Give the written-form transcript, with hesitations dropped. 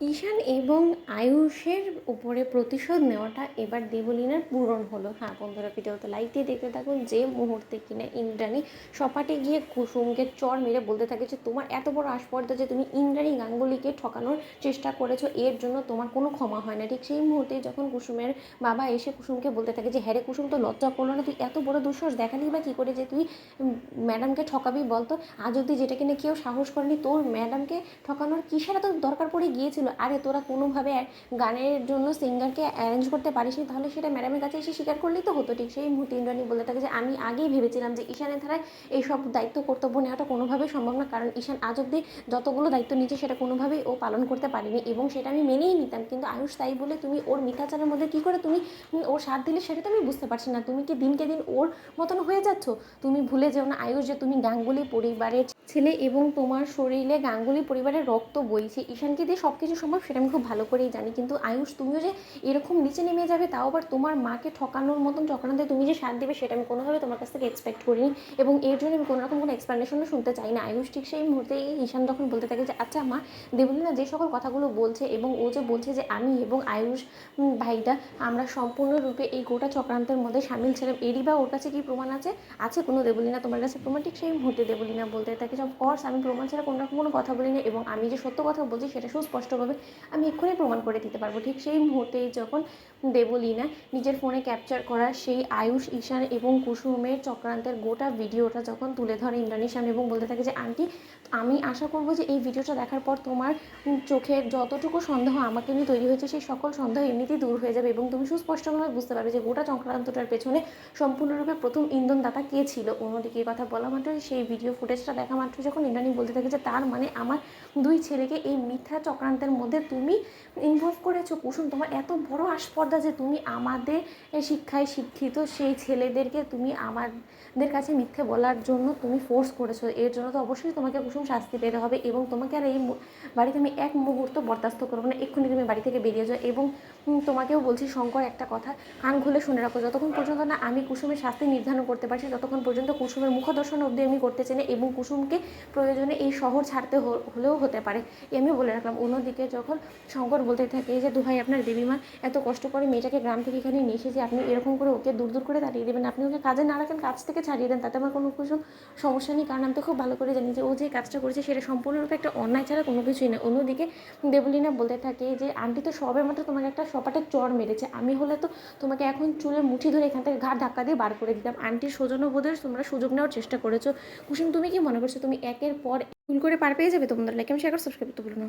ঈশান এবং আয়ুষের উপরে প্রতিশোধ নেওয়াটা এবার দেবলীনার পূরণ হলো। হ্যাঁ বন্ধুরা, ভিডিওতে লাইক দিয়ে দেখতে থাকুন। যে মুহূর্তে কিনা ইন্দ্রাণী সপাটে গিয়ে কুসুমকে চড় মেরে বলতে থাকে যে তোমার এত বড় আস্পর্ধা যে তুমি ইন্দ্রাণী গাঙ্গুলিকে ঠকানোর চেষ্টা করেছো, এর জন্য তোমার কোনো ক্ষমা হয় না। ঠিক সেই মুহূর্তে যখন কুসুমের বাবা এসে কুসুমকে বলতে থাকে যে হ্যাঁ রে কুসুম, তো লজ্জা করলো না? তুই এত বড় দুঃসাহস দেখালি বা কী করে যে তুই ম্যাডামকে ঠকাবি বলতো? আজ অব্দি যেটা কিনা কেউ সাহস করেনি, তোর ম্যাডামকে ঠকানোর কিসের এত দরকার পড়ে গিয়েছিল? আরে তোরা কোনোভাবে গানের জন্য সিঙ্গারকে অ্যারেঞ্জ করতে পারিসনি, তাহলে সেটা ম্যাডামের কাছে এসে স্বীকার করলেই তো হতো। ঠিক সেই মুহূর্তে ইন্দ্রাণী বলতে থাকে যে আমি আগেই ভেবেছিলাম যে ঈশানের ধারায় এইসব দায়িত্ব কর্তব্য নেওয়াটা কোনোভাবেই সম্ভব না, কারণ ঈশান আজ অব্দি যতগুলো দায়িত্ব নিয়েছে সেটা কোনোভাবেই ও পালন করতে পারেনি, এবং সেটা আমি মেনেই নিতাম। কিন্তু আয়ুষ তাই বলে তুমি ওর মিথ্যাচারের মধ্যে কী করে তুমি ওর সাথ দিলে সেটা তো আমি বুঝতে পারছি না। তুমি কি দিনকে দিন ওর মতন হয়ে যাচ্ছ? তুমি ভুলে যেও না আয়ুষ যে তুমি গাঙ্গুলি পরিবারের ছেলে, এবং তোমার শরীরে গাঙ্গুলি পরিবারের রক্ত বইছে। ঈশানকে দিয়ে সব কিছু সম্ভব সেটা আমি খুব ভালো করেই জানি, কিন্তু আয়ুষ তুমিও যে এরকম নিচে নেমে যাবে, তাও আবার তোমার মাকে ঠকানোর মতন চক্রান্তে তুমি যে সাথ দেবে, সেটা আমি কোনোভাবে তোমার কাছ থেকে এক্সপেক্ট করিনি, এবং এর জন্য আমি কোনোরকম কোনো এক্সপ্লেনেশনও শুনতে চাই না। আয়ুষ ঠিক সেই মুহূর্তে ঈশান যখন বলতে থাকে যে আচ্ছা মা, দেবলীনা যে সকল কথাগুলো বলছে, এবং ও যে বলছে যে আমি এবং আয়ুষ ভাইটা আমরা সম্পূর্ণরূপে এই গোটা চক্রান্তের মধ্যে সামিল ছিলাম, এরই বা ওর কাছে কি প্রমাণ আছে? আছে কোনো দেবলীনা তোমার কাছে প্রমাণ? ঠিক সেই মুহূর্তে দেবলীনা বলতে থাকে যে অফকোর্স আমি প্রমাণ ছাড়া কোনো রকম কোনো কথা বলিনি, এবং আমি যে সত্য কথা বলছি সেটা সুস্পষ্টভাবে আমি এক্ষুনি প্রমাণ করে দিতে পারবো। ঠিক সেই মুহূর্তেই যখন দেবলীনা নিজের ফোনে ক্যাপচার করা সেই আয়ুষ, ঈশান এবং কুসুমের চক্রান্তের গোটা ভিডিওটা যখন তুলে ধরে ইন্দ্রাণীর সামনে, এবং বলতে থাকে যে আন্টি, আমি আশা করবো যে এই ভিডিওটা দেখার পর তোমার চোখের যতটুকু সন্দেহ আমাকে নিয়ে তৈরি হয়েছে সেই সকল সন্দেহ এমনিতেই দূর হয়ে যাবে, এবং তুমি সুস্পষ্টভাবে বুঝতে পারবে যে গোটা চক্রান্তটার পেছনে সম্পূর্ণরূপে প্রথম ইন্ধনদাতা কে ছিল। অন্যদিকে কথা বলা মাত্র সেই ভিডিও ফুটেজটা দেখা মাত্র যখন ইন্দ্রাণী বলতে থাকে যে তার মানে আমার দুই ছেলেকে এই মিথ্যা চক্রান্তের মধ্যে তুমি ইনভলভ করেছো। কুসুম, তোমার এত বড় আস্পর্ধা যে তুমি আমাদের শিক্ষায় শিক্ষিত সেই ছেলেদেরকে তুমি আমাদের কাছে মিথ্যে বলার জন্য তুমি ফোর্স করেছো। এর জন্য তো অবশ্যই তোমাকে কুসুম শাস্তি পেতে হবে, এবং তোমাকে আর এই বাড়িতে আমি এক মুহূর্ত বরদাস্ত করবো না। এক্ষুনি তুমি বাড়ি থেকে বেরিয়ে যাও, এবং তোমাকেও বলছি শঙ্কর, একটা কথা কান খুলে শুনে রাখো, যতক্ষণ পর্যন্ত না আমি কুসুমের শাস্তি নির্ধারণ করতে পারছি, ততক্ষণ পর্যন্ত কুসুমের মুখদর্শন অবধি আমি করতে চাই না, এবং কুসুমকে প্রয়োজনে এই শহর ছাড়তে হলেও হতে পারে, আমি বলে রাখলাম। অন্যদিকে যখন শঙ্কর বলতে থাকে যে দুভাই আপনার দেবীমা এত কষ্ট করে মেয়েটাকে গ্রাম থেকে এখানে নিয়ে এসেছে, আপনি এরকম করে ওকে দূর দূর করে তাড়িয়ে দেবেন? আপনি ওকে কাজে না রাখেন, কাজ থেকে ছাড়িয়ে দেন, তাতে আমার কোনো কিছু সমস্যা নেই, কারণ আমি তো খুব ভালো করে জানি যে ও যে কাজটা করেছে সেটা সম্পূর্ণরূপে একটা অন্যায় ছাড়া কোনো কিছুই না। অন্যদিকে দেবলীনা বলতে থাকে যে আন্টি তো সবে মাত্র তোমাকে একটা সপাটে চড় মেরেছে, আমি হলে তো তোমাকে এখন চুলের মুঠি ধরে এখান থেকে ঘাট ধাক্কা দিয়ে বার করে দিতাম। আন্টির সৌজন্যবোধের তোমরা সুযোগ নেওয়ার চেষ্টা করেছো। কুসুম, তুমি কি মনে করছো তুমি একের পর ভুল করে পার পেয়ে যাবে? তোমাদের লাইক, আমি শেয়ার, সাবস্ক্রাইব করতে ভুলো না।